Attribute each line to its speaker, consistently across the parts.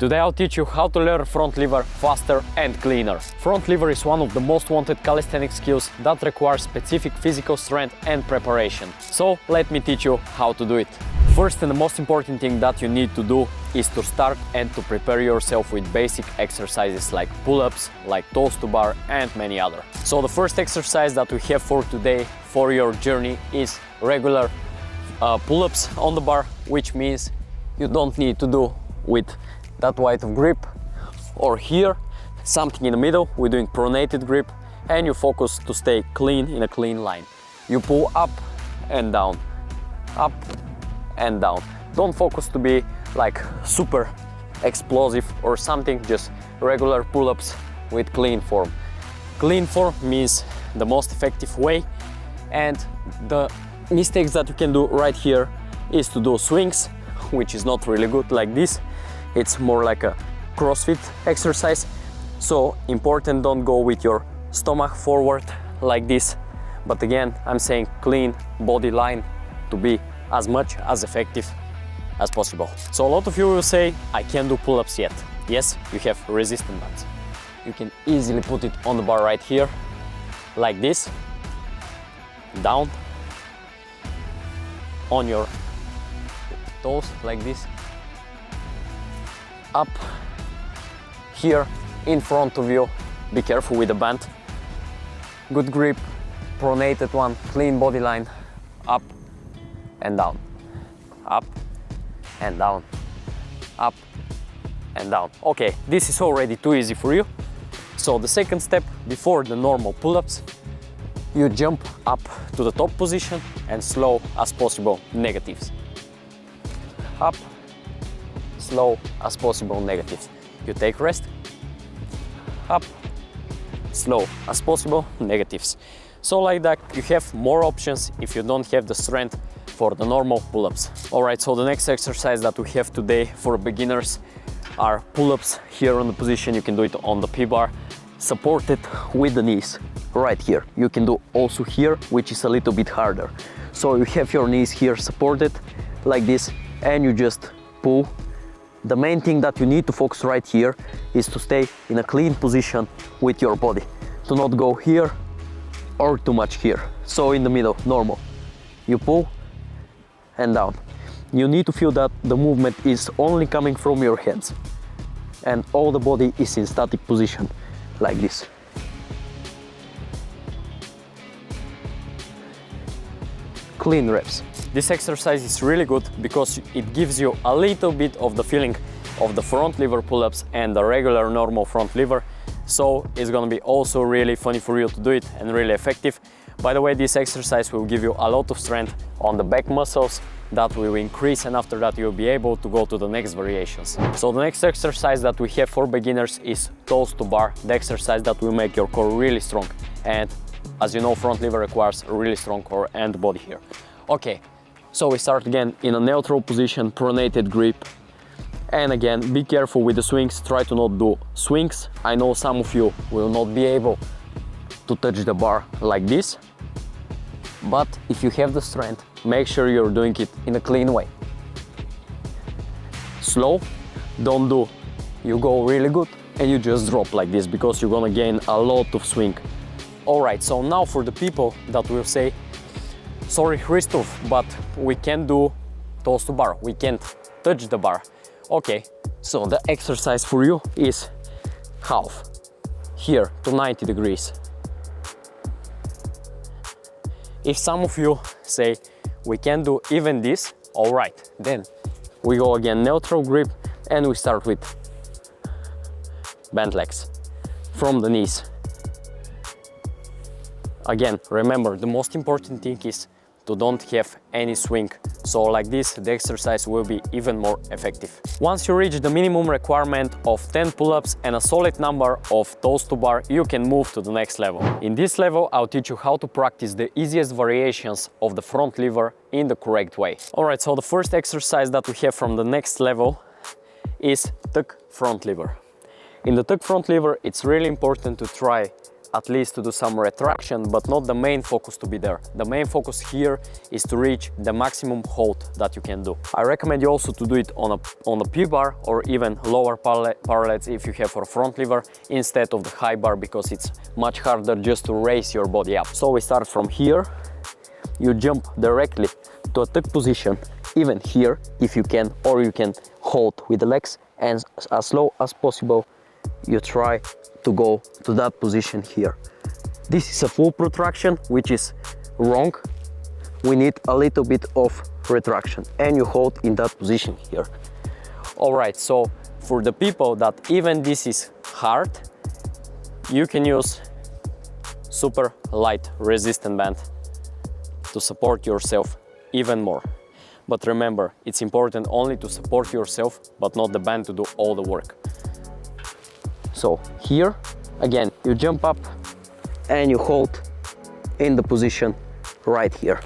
Speaker 1: Today I'll teach you how to learn front lever faster and cleaner. Front lever is one of the most wanted calisthenics skills that requires specific physical strength and preparation. So let me teach you how to do it. First and the most important thing that you need to do is to start and to prepare yourself with basic exercises like pull-ups, like toes to bar and many other. So the first exercise that we have for today for your journey is regular pull-ups on the bar, which means you don't need to do with that wide of grip or here, something in the middle. We're doing pronated grip and you focus to stay clean in a clean line. You pull up and down, up and down. Don't focus to be like super explosive or something, just regular pull-ups with clean form. Clean form means the most effective way, and the mistakes that you can do right here is to do swings, which is not really good like this. It's more like a CrossFit exercise. So important, don't go with your stomach forward like this. But again, I'm saying clean body line to be as much as effective as possible. So a lot of you will say, I can't do pull-ups yet. Yes, you have resistance bands. You can easily put it on the bar right here, like this, down, on your toes, like this, up, here, in front of you. Be careful with the band. Good grip, pronated one, clean body line, up and down, up and down, up and down. Okay, this is already too easy for you. So the second step, before the normal pull-ups, you jump up to the top position and slow as possible negatives. Up, slow as possible negatives. You take rest, up, slow as possible negatives. So like that, you have more options if you don't have the strength for the normal pull-ups. Alright, so the next exercise that we have today for beginners are pull-ups here on the position. You can do it on the P-bar, supported with the knees right here. You can do also here, which is a little bit harder. So you have your knees here supported like this, and you just pull. The main thing that you need to focus right here is to stay in a clean position with your body. Do not go here or too much here. So in the middle, normal. You pull and down. You need to feel that the movement is only coming from your hands and all the body is in static position like this. Clean reps. This exercise is really good because it gives you a little bit of the feeling of the front lever pull-ups and the regular normal front lever. So it's gonna be also really funny for you to do it and really effective. By the way, this exercise will give you a lot of strength on the back muscles that will increase, and after that you'll be able to go to the next variations. So the next exercise that we have for beginners is toes to bar, the exercise that will make your core really strong. And as you know, front lever requires a really strong core and body here. Okay, so we start again in a neutral position, pronated grip. And again, be careful with the swings, try to not do swings. I know some of you will not be able to touch the bar like this, but if you have the strength, make sure you're doing it in a clean way. Slow, don't do, you go really good and you just drop like this because you're gonna gain a lot of swing. Alright, so now for the people that will say, sorry Hristov, but we can't do toes to bar, we can't touch the bar. Okay, so the exercise for you is half, here to 90 degrees. If some of you say we can do even this, all right, then we go again neutral grip and we start with bent legs from the knees. Again, remember, the most important thing is to don't have any swing. So like this, the exercise will be even more effective. Once you reach the minimum requirement of 10 pull-ups and a solid number of toes to bar, you can move to the next level. In this level, I'll teach you how to practice the easiest variations of the front lever in the correct way. Alright, so the first exercise that we have from the next level is tuck front lever. In the tuck front lever, it's really important to try at least to do some retraction, but not the main focus to be there. The main focus here is to reach the maximum hold that you can do. I recommend you also to do it on a P-bar or even lower parallettes if you have for front lever instead of the high bar, because it's much harder just to raise your body up. So we start from here, you jump directly to a tuck position, even here if you can, or you can hold with the legs, and as slow as possible you try to go to that position here. This is a full protraction, which is wrong. We need a little bit of retraction, and you hold in that position here. All right, so for the people that even this is hard, you can use super light resistant band to support yourself even more. But remember, it's important only to support yourself, but not the band to do all the work. So here, again, you jump up and you hold in the position right here.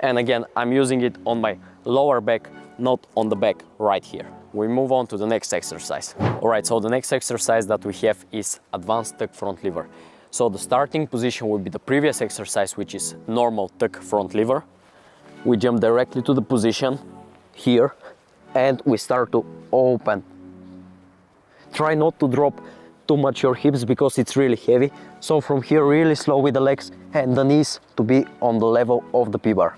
Speaker 1: And again, I'm using it on my lower back, not on the back right here. We move on to the next exercise. All right, so the next exercise that we have is advanced tuck front lever. So the starting position will be the previous exercise, which is normal tuck front lever. We jump directly to the position here and we start to open. Try not to drop too much your hips because it's really heavy. So from here, really slow with the legs and the knees to be on the level of the P-bar.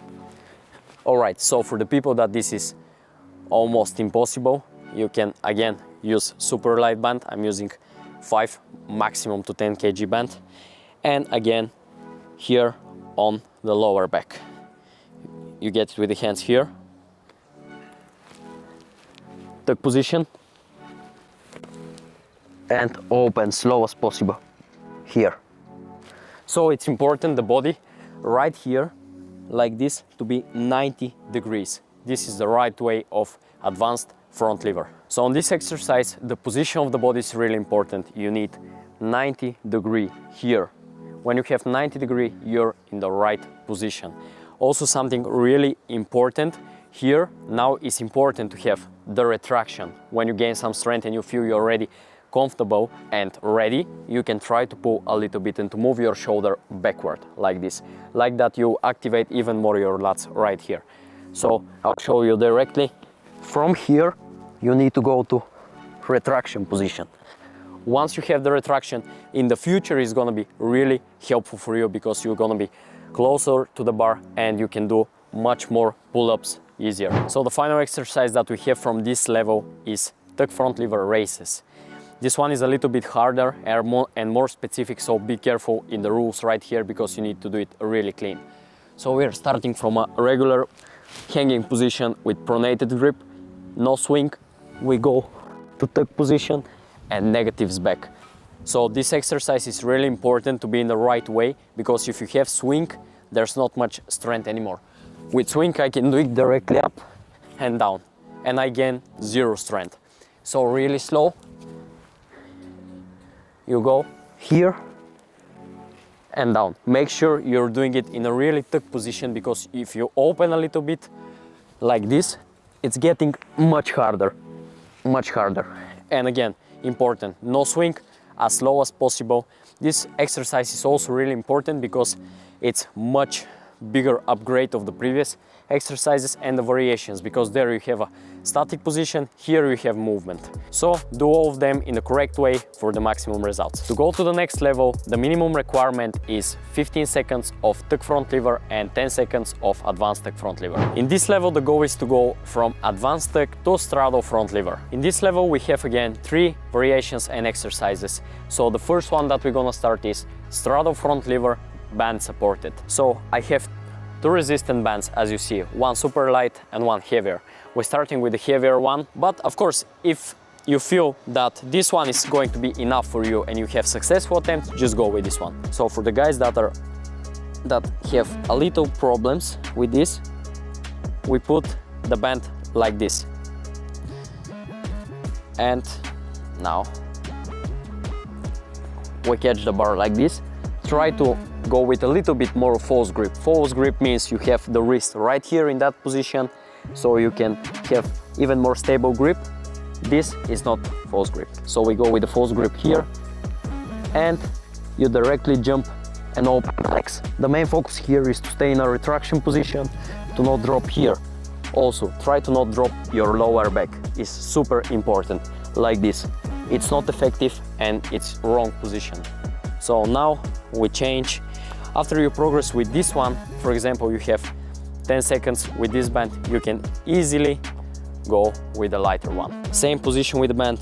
Speaker 1: All right, so for the people that this is almost impossible, you can again use super light band. I'm using 5 maximum to 10 kg band. And again, here on the lower back. You get it with the hands here. Tuck position. And open slow as possible here. So it's important the body right here like this to be 90 degrees. This is the right way of advanced front lever. So on this exercise, the position of the body is really important. You need 90 degree here. When you have 90 degree, you're in the right position. Also something really important here now is important to have the retraction. When you gain some strength and you feel you're already comfortable and ready, you can try to pull a little bit and to move your shoulder backward like this. Like that you activate even more your lats right here. So I'll show you directly. From here, you need to go to retraction position. Once you have the retraction, in the future is gonna be really helpful for you because you're gonna be closer to the bar and you can do much more pull-ups easier. So the final exercise that we have from this level is tuck front lever races. This one is a little bit harder and more specific, so be careful in the rules right here because you need to do it really clean. So we're starting from a regular hanging position with pronated grip, no swing. We go to tuck position and negatives back. So this exercise is really important to be in the right way because if you have swing, there's not much strength anymore. With swing, I can do it directly up and down, and I gain zero strength. So really slow. You go here and down. Make sure you're doing it in a really tuck position because if you open a little bit like this, it's getting much harder. And again, important, no swing, as slow as possible. This exercise is also really important because it's much bigger upgrade of the previous exercises and the variations, because there you have a static position, here you have movement. So do all of them in the correct way for the maximum results. To go to the next level, the minimum requirement is 15 seconds of tuck front lever and 10 seconds of advanced tuck front lever. In this level, the goal is to go from advanced tuck to straddle front lever. In this level, we have again 3 variations and exercises. So the first one that we're gonna start is straddle front lever band supported. So I have 2 resistant bands, as you see, one super light and one heavier. We're starting with the heavier one, but of course, if you feel that this one is going to be enough for you and you have successful attempts, just go with this one. So for the guys that have a little problems with this, we put the band like this. And now we catch the bar like this. Try to go with a little bit more false grip. False grip means you have the wrist right here in that position, so you can have even more stable grip. This is not false grip. So we go with the false grip here, and you directly jump and open the legs. The main focus here is to stay in a retraction position, to not drop here. Also, try to not drop your lower back. It's super important, like this. It's not effective and it's wrong position. So now we change. After you progress with this one, for example, you have 10 seconds with this band, you can easily go with the lighter one. Same position with the band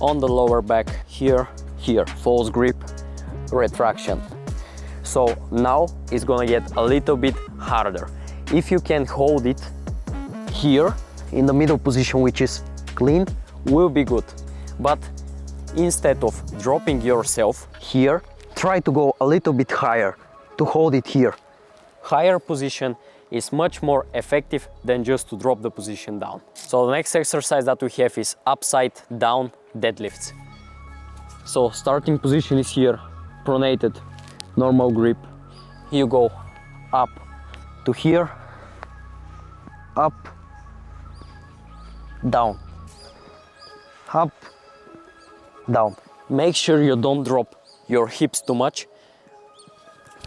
Speaker 1: on the lower back, here, false grip, retraction. So now it's gonna get a little bit harder. If you can hold it here in the middle position, which is clean, will be good. But instead of dropping yourself here, try to go a little bit higher to hold it here. Higher position is much more effective than just to drop the position down. So the next exercise that we have is upside down deadlifts. So starting position is here, pronated, normal grip. You go up to here, up, down, up, down. Make sure you don't drop your hips too much.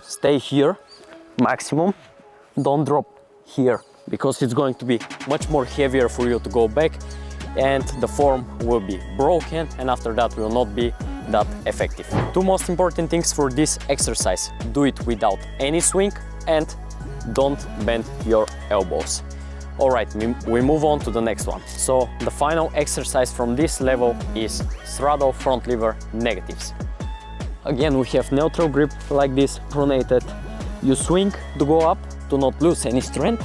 Speaker 1: Stay here, maximum. Don't drop here, because it's going to be much more heavier for you to go back and the form will be broken, and after that will not be that effective. Two most important things for this exercise: do it without any swing and don't bend your elbows. All right, we move on to the next one. So the final exercise from this level is straddle front lever negatives. Again, we have neutral grip like this, pronated. You swing to go up to not lose any strength,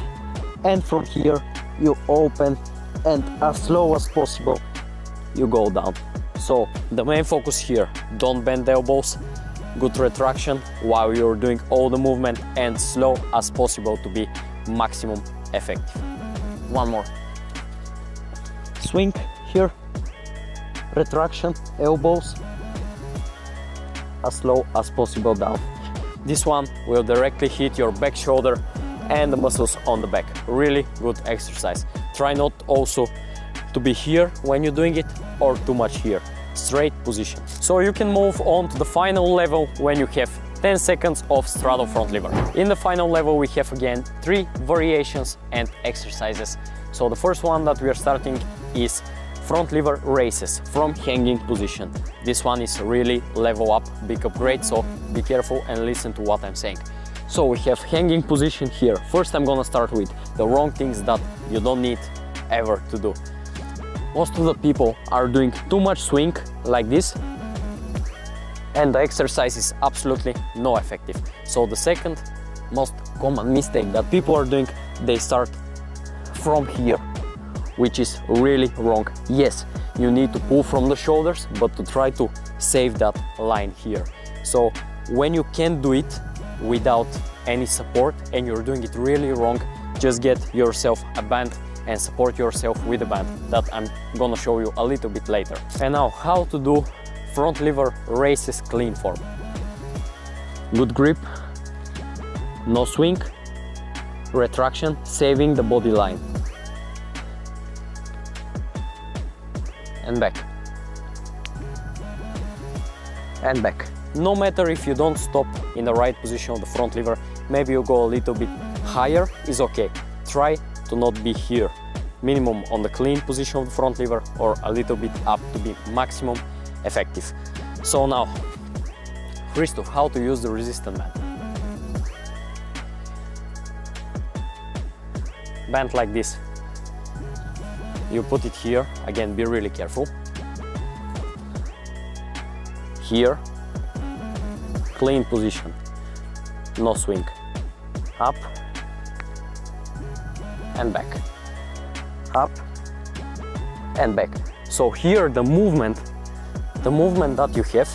Speaker 1: and from here you open, and as slow as possible you go down. So the main focus here, don't bend the elbows, good retraction while you're doing all the movement, and slow as possible to be maximum effective. One more. Swing here, retraction, elbows, as slow as possible down. This one will directly hit your back shoulder and the muscles on the back. Really good exercise. Try not also to be here when you're doing it or too much here. Straight position. So you can move on to the final level when you have 10 seconds of straddle front lever. In the final level we have again 3 variations and exercises. So the first one that we are starting is front lever raises from hanging position. This one is really level up, big upgrade, so be careful and listen to what I'm saying. So we have hanging position here. First I'm gonna start with the wrong things that you don't need ever to do. Most of the people are doing too much swing like this, and the exercise is absolutely no effective. So the second most common mistake that people are doing, they start from here, which is really wrong. Yes, you need to pull from the shoulders, but to try to save that line here. So when you can do it without any support and you're doing it really wrong, just get yourself a band and support yourself with a band that I'm gonna show you a little bit later. And now how to do front lever raises clean form. Good grip, no swing, retraction, saving the body line. And back. And back. No matter if you don't stop in the right position of the front lever, maybe you go a little bit higher, is okay. Try to not be here. Minimum on the clean position of the front lever or a little bit up to be maximum effective. So now, Hristov, how to use the resistance band. Band like this. You put it here, again be really careful. Here, clean position, no swing. Up and back. Up and back. So here the movement that you have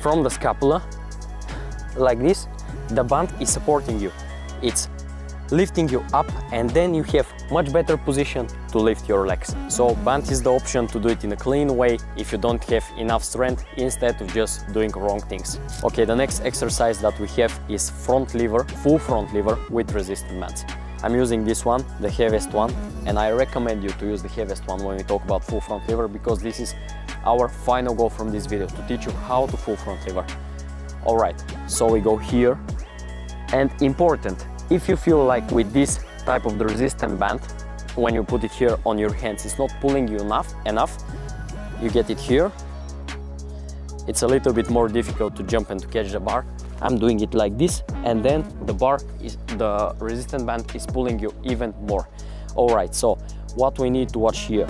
Speaker 1: from the scapula, like this, the band is supporting you. It's lifting you up, and then you have much better position to lift your legs. So band is the option to do it in a clean way if you don't have enough strength, instead of just doing wrong things. Okay, the next exercise that we have is front lever, full front lever with resistance bands. I'm using this one, the heaviest one, and I recommend you to use the heaviest one when we talk about full front lever, because this is our final goal from this video, to teach you how to full front lever. Alright, so we go here, and important, if you feel like with this type of the resistance band, when you put it here on your hands, it's not pulling you enough, you get it here, it's a little bit more difficult to jump and to catch the bar. I'm doing it like this, and then the resistance band is pulling you even more. Alright, so what we need to watch here,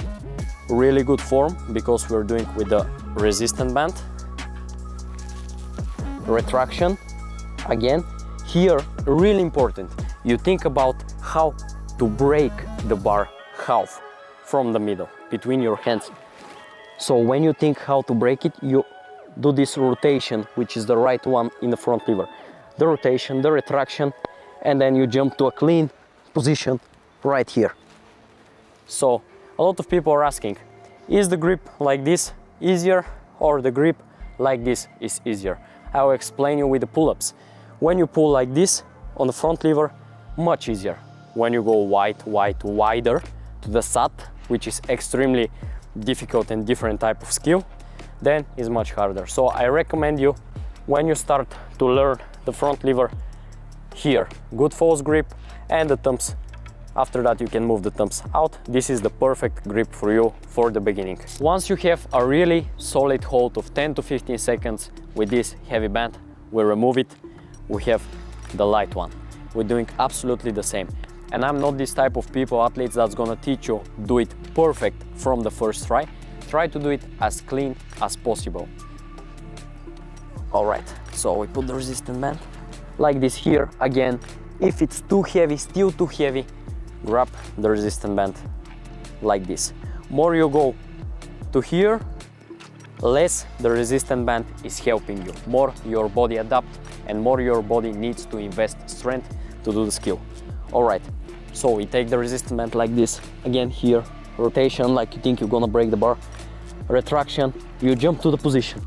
Speaker 1: really good form, because we're doing with the resistance band, retraction, again, here, really important, you think about how to break the bar half from the middle, between your hands. So when you think how to break it, you do this rotation, which is the right one in the front lever. The rotation, the retraction, and then you jump to a clean position right here. So a lot of people are asking, is the grip like this easier or the grip like this is easier? I will explain you with the pull-ups. When you pull like this on the front lever, much easier. When you go wider to the SAT, which is extremely difficult and different type of skill, then it's much harder. So I recommend you, when you start to learn the front lever, here, good false grip and the thumbs. After that you can move the thumbs out. This is the perfect grip for you for the beginning. Once you have a really solid hold of 10 to 15 seconds with this heavy band, we remove it, we have the light one. We're doing absolutely the same. And I'm not this type of athletes that's gonna teach you do it perfect from the first try. Try to do it as clean as possible. Alright, so we put the resistance band like this here. Again, if it's too heavy, still too heavy, grab the resistance band like this. More you go to here, less the resistance band is helping you. More your body adapt and more your body needs to invest strength to do the skill. Alright, so we take the resistance band like this. Again here, rotation like you think you're gonna break the bar. Retraction, you jump to the position.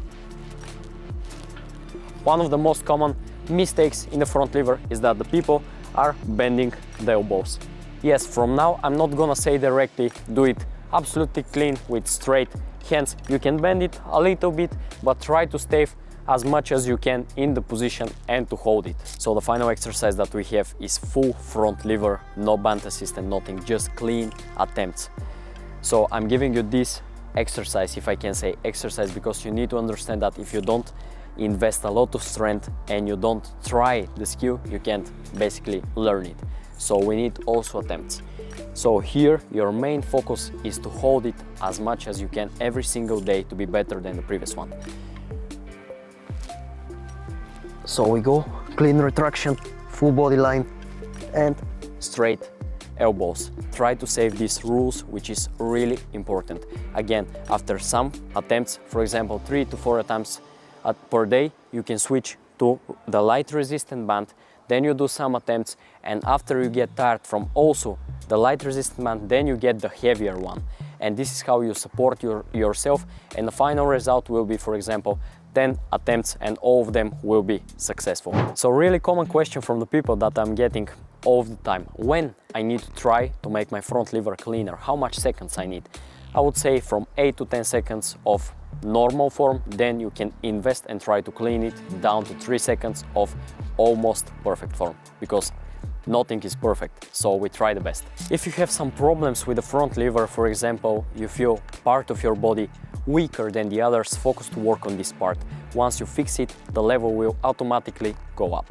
Speaker 1: One of the most common mistakes in the front lever is that the people are bending the elbows. Yes, from now I'm not gonna say directly do it absolutely clean with straight hands. You can bend it a little bit, but try to stay as much as you can in the position and to hold it. So the final exercise that we have is full front lever, no band assistant, nothing, just clean attempts. So I'm giving you this exercise, if I can say exercise, because you need to understand that if you don't invest a lot of strength and you don't try the skill, you can't basically learn it. So we need also attempts. So here your main focus is to hold it as much as you can every single day to be better than the previous one. So we go clean retraction, full body line and straight elbows. Try to save these rules, which is really important. Again, after some attempts, for example 3 to 4 attempts per day, you can switch to the light resistant band, then you do some attempts, and after you get tired from also the light resistant band, then you get the heavier one. And this is how you support yourself, and the final result will be, for example, 10 attempts and all of them will be successful. So really common question from the people that I'm getting all the time: when I need to try to make my front lever cleaner, how much seconds I need? I would say from 8 to 10 seconds of normal form, then you can invest and try to clean it down to 3 seconds of almost perfect form, because nothing is perfect, so we try the best. If you have some problems with the front lever, for example, you feel part of your body weaker than the others, focus to work on this part. Once you fix it, the level will automatically go up.